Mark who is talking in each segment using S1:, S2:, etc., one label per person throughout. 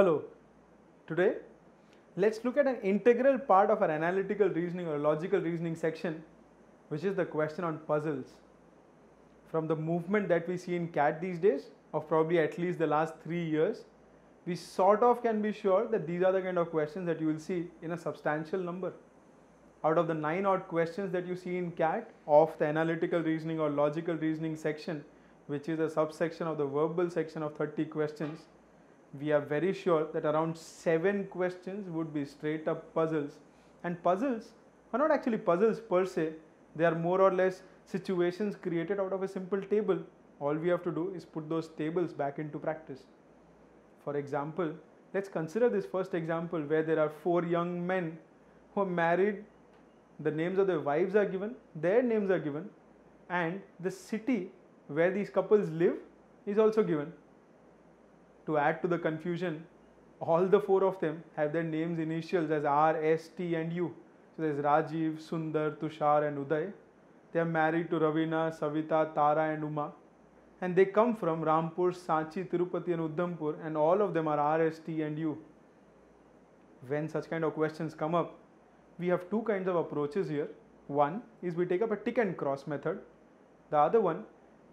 S1: Hello. Today, let's look at an integral part of our analytical reasoning or logical reasoning section, which is the question on puzzles. From the movement that we see in CAT these days, of probably at least the last 3 years, we sort of can be sure that these are the kind of questions that you will see in a substantial number. Out of the 9 odd questions that you see in CAT of the analytical reasoning or logical reasoning section, which is a subsection of the verbal section of 30 questions, we are very sure that around 7 questions would be straight up puzzles. And puzzles are not actually puzzles per se, they are more or less situations created out of a simple table. All we have to do is put those tables back into practice. For example, let's consider this first example where there are 4 young men who are married, the names of their wives are given, their names are given, and the city where these couples live is also given. To add to the confusion, all the 4 of them have their names initials as R, S, T and U. So there is Rajiv, Sundar, Tushar and Uday. They are married to Ravina, Savita, Tara and Uma. And they come from Rampur, Sanchi, Tirupati and Udhampur, and all of them are R, S, T and U. When such kind of questions come up, we have 2 kinds of approaches here. One is we take up a tick and cross method. The other one,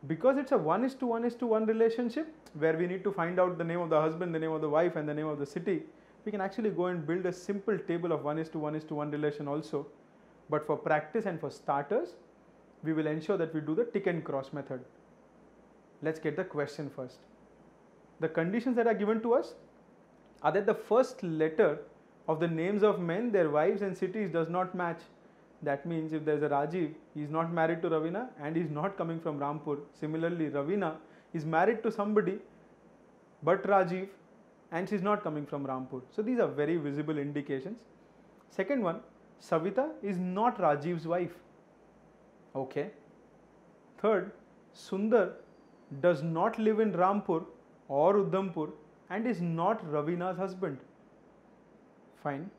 S1: because it's a 1:1:1 relationship where we need to find out the name of the husband, the name of the wife and the name of the city, we can actually go and build a simple table of 1:1:1 relation also. But for practice and for starters, we will ensure that we do the tick and cross method. Let's get the question first. The conditions that are given to us are that the first letter of the names of men, their wives and cities does not match. That means if there is a Rajiv, he is not married to Ravina and he is not coming from Rampur. Similarly, Ravina is married to somebody but Rajiv and she is not coming from Rampur. So these are very visible indications. Second one, Savita is not Rajiv's wife. Okay. Third, Sundar does not live in Rampur or Udhampur and is not Ravina's husband. Fine.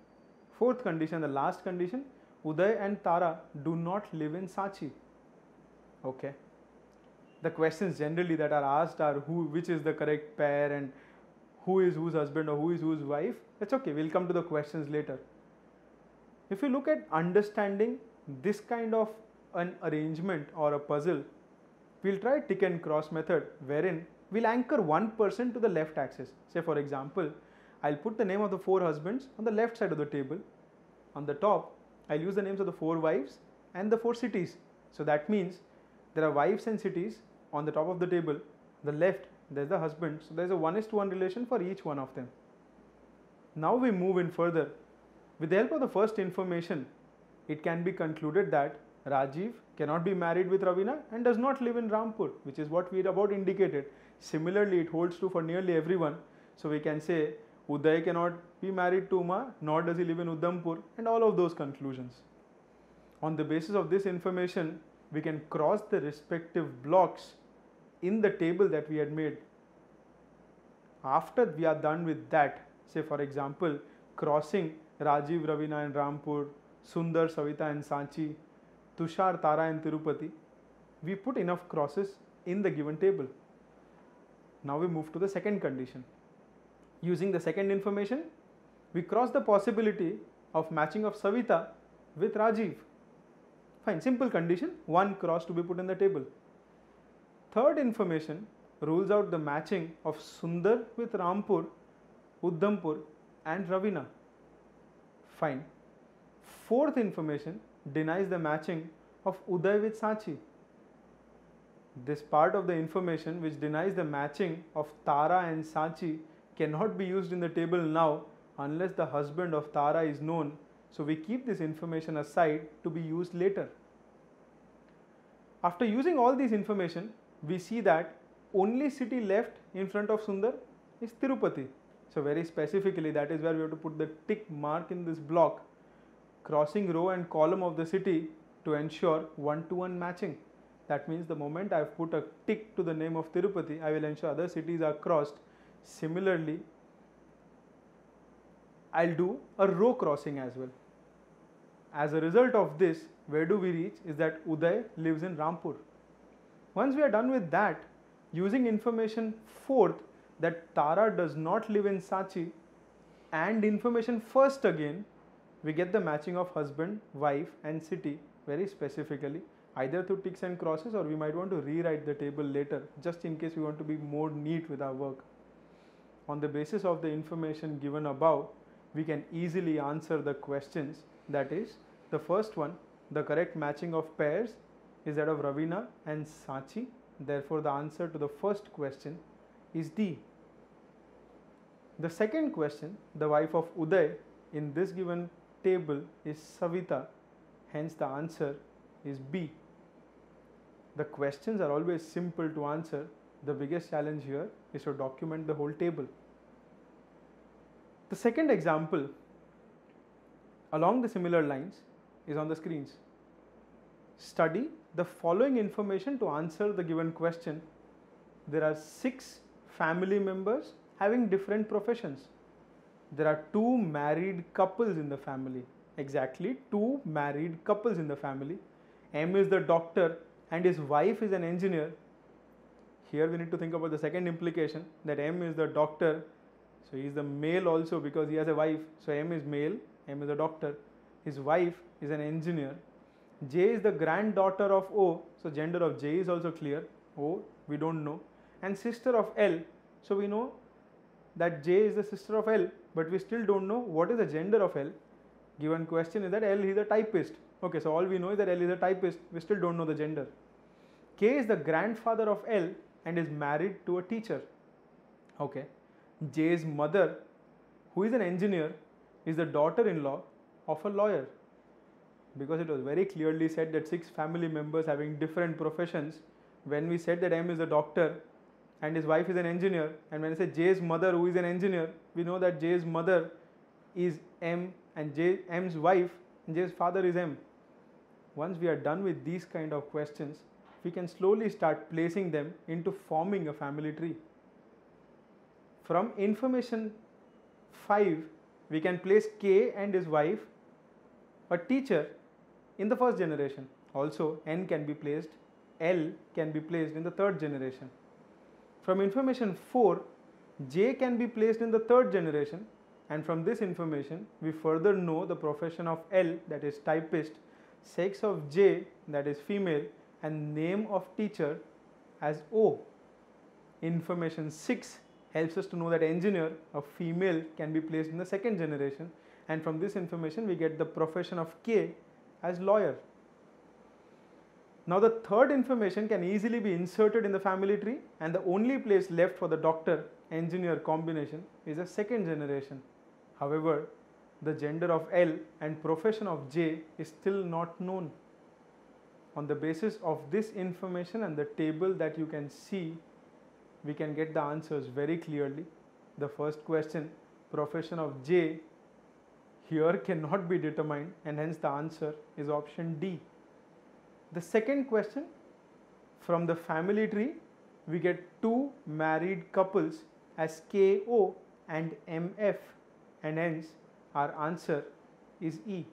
S1: Fourth condition, the last condition, Uday and Tara do not live in Sanchi. Okay. The questions generally that are asked are which is the correct pair and who is whose husband or who is whose wife. That's okay, we'll come to the questions later. If you look at understanding this kind of an arrangement or a puzzle, we'll try tick and cross method wherein we'll anchor one person to the left axis. Say for example, I'll put the name of the 4 husbands on the left side of the table. On the top, I'll use the names of the 4 wives and the 4 cities. So that means there are wives and cities on the top of the table. The left, there's the husband. So there's a 1:1 relation for each one of them. Now we move in further. With the help of the first information, it can be concluded that Rajiv cannot be married with Ravina and does not live in Rampur, which is what we above indicated. Similarly, it holds true for nearly everyone. So we can say Uday cannot be married to Uma, nor does he live in Udhampur, and all of those conclusions. On the basis of this information, we can cross the respective blocks in the table that we had made. After we are done with that, say for example, crossing Rajiv, Ravina and Rampur, Sundar, Savita and Sanchi, Tushar, Tara and Tirupati, we put enough crosses in the given table. Now we move to the second condition. Using the second information, we cross the possibility of matching of Savita with Rajiv. Fine, simple condition, 1 cross to be put in the table. Third information rules out the matching of Sundar with Rampur, Udhampur and Ravina. Fine. Fourth information denies the matching of Uday with Sanchi. This part of the information which denies the matching of Tara and Sanchi cannot be used in the table now unless the husband of Tara is known. So we keep this information aside to be used later. After using all this information, we see that only city left in front of Sundar is Tirupati. So very specifically, that is where we have to put the tick mark in this block, crossing row and column of the city to ensure 1:1 matching. That means the moment I have put a tick to the name of Tirupati, I will ensure other cities are crossed. Similarly, I'll do a row crossing as well. As a result of this, where do we reach is that Uday lives in Rampur. Once we are done with that, using information fourth that Tara does not live in Sanchi, and information first again, we get the matching of husband, wife and city very specifically, either through ticks and crosses, or we might want to rewrite the table later just in case we want to be more neat with our work. On the basis of the information given above, we can easily answer the questions. That is, the first one, the correct matching of pairs is that of Ravina and Sachi. Therefore, the answer to the first question is D. The second question, the wife of Uday in this given table is Savita. Hence, the answer is B. The questions are always simple to answer. The biggest challenge here is to document the whole table. The second example along the similar lines is on the screens. Study the following information to answer the given question. There are 6 family members having different professions. There are 2 married couples in the family. Exactly 2 married couples in the family. M is the doctor and his wife is an engineer. Here we need to think about the second implication, that M is the doctor. So he is the male also because he has a wife. So M is male, M is a doctor. His wife is an engineer. J is the granddaughter of O. So gender of J is also clear. O we don't know. And sister of L. So we know that J is the sister of L, but we still don't know what is the gender of L. Given question is that L is a typist. Okay, so all we know is that L is a typist. We still don't know the gender. K is the grandfather of L and is married to a teacher. Okay. J's mother, who is an engineer, is the daughter-in-law of a lawyer. Because it was very clearly said that 6 family members having different professions, when we said that M is a doctor and his wife is an engineer, and when I say J's mother who is an engineer, we know that J's mother is M and M's wife and J's father is M. Once we are done with these kind of questions, we can slowly start placing them into forming a family tree. From information 5, we can place K and his wife, a teacher, in the first generation. Also, N can be placed, L can be placed in the third generation. From information 4, J can be placed in the third generation, and from this information, we further know the profession of L, that is typist, sex of J, that is female, and name of teacher as O. Information 6 helps us to know that engineer, a female, can be placed in the second generation, and from this information we get the profession of K as lawyer. Now the third information can easily be inserted in the family tree, and the only place left for the doctor engineer combination is the second generation. However, the gender of L and profession of J is still not known. On the basis of this information and the table that you can see, we can get the answers very clearly. The first question, profession of J, here cannot be determined, and hence the answer is option D. The second question, from the family tree, we get 2 married couples as KO and MF, and hence our answer is E.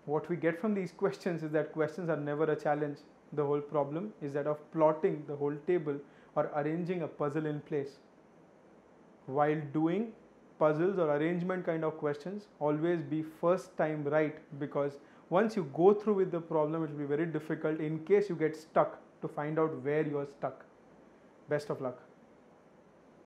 S1: What we get from these questions is that questions are never a challenge. The whole problem is that of plotting the whole table or arranging a puzzle in place. While doing puzzles or arrangement kind of questions, always be first time right, because once you go through with the problem, it will be very difficult in case you get stuck to find out where you are stuck. Best of luck.